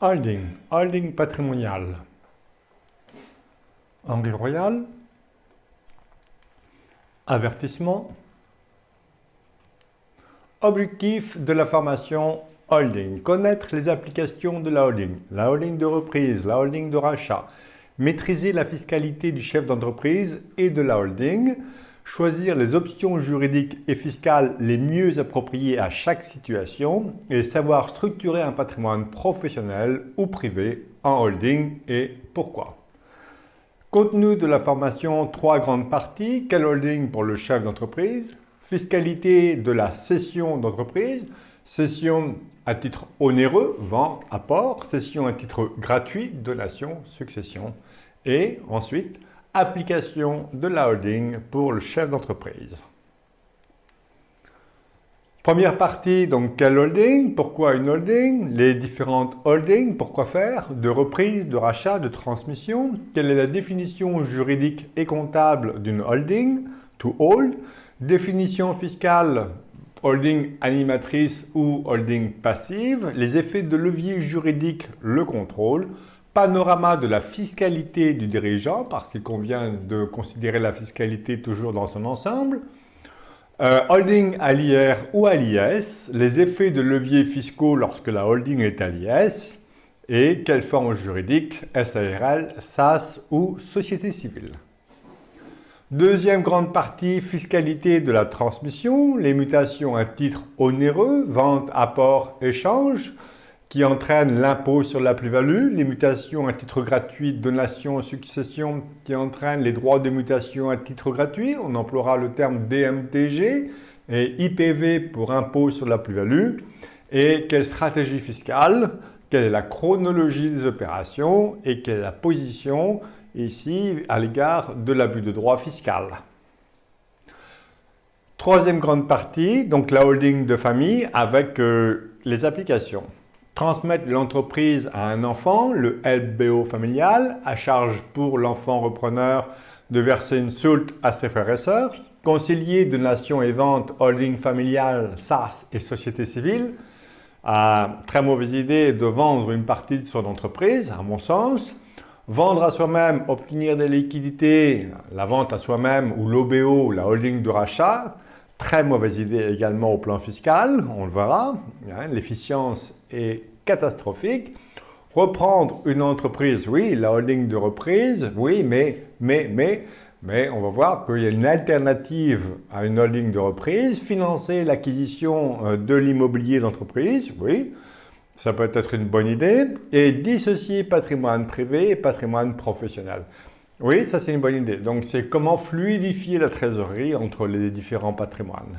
Holding patrimonial. Henri Royal. Avertissement. Objectif de la formation holding. Connaître les applications de la holding de reprise, la holding de rachat. Maîtriser la fiscalité du chef d'entreprise et de la holding. Choisir les options juridiques et fiscales les mieux appropriées à chaque situation et savoir structurer un patrimoine professionnel ou privé en holding et pourquoi. Contenu de la formation, 3 grandes parties. Quel holding pour le chef d'entreprise? Fiscalité de la cession d'entreprise. Cession à titre onéreux, vente, apport. Cession à titre gratuit, donation, succession. Et ensuite, application de la holding pour le chef d'entreprise. Première partie, donc quel holding? Pourquoi une holding? Les différentes holdings, pourquoi faire? De reprise, de rachat, de transmission. Quelle est la définition juridique et comptable d'une holding? To hold. Définition fiscale, holding animatrice ou holding passive. Les effets de levier juridique, le contrôle. Panorama de la fiscalité du dirigeant, parce qu'il convient de considérer la fiscalité toujours dans son ensemble. Holding à l'IR ou à l'IS, les effets de levier fiscaux lorsque la holding est à l'IS, et quelle forme juridique, SARL, SAS ou société civile. Deuxième grande partie, fiscalité de la transmission, les mutations à titre onéreux, vente, apport, échange, qui entraînent l'impôt sur la plus-value, les mutations à titre gratuit, donation, succession, qui entraînent les droits de mutation à titre gratuit, on emploiera le terme DMTG, et IPV pour impôt sur la plus-value, et quelle stratégie fiscale, quelle est la chronologie des opérations, et quelle est la position ici à l'égard de l'abus de droit fiscal. Troisième grande partie, donc la holding de famille avec les applications. Transmettre l'entreprise à un enfant, le LBO familial, à charge pour l'enfant repreneur de verser une soulte à ses frères et sœurs. Concilier donation et vente, holding familiale, SAS et société civile. Très mauvaise idée de vendre une partie de son entreprise, à mon sens. Vendre à soi-même, obtenir des liquidités, la vente à soi-même ou l'OBO, la holding de rachat. Très mauvaise idée également au plan fiscal, on le verra. L'efficience est catastrophique. Reprendre une entreprise, oui, la holding de reprise, oui, mais on va voir qu'il y a une alternative à une holding de reprise. Financer l'acquisition de l'immobilier d'entreprise, oui, ça peut être une bonne idée. Et dissocier patrimoine privé et patrimoine professionnel. Oui, ça c'est une bonne idée. Donc c'est comment fluidifier la trésorerie entre les différents patrimoines.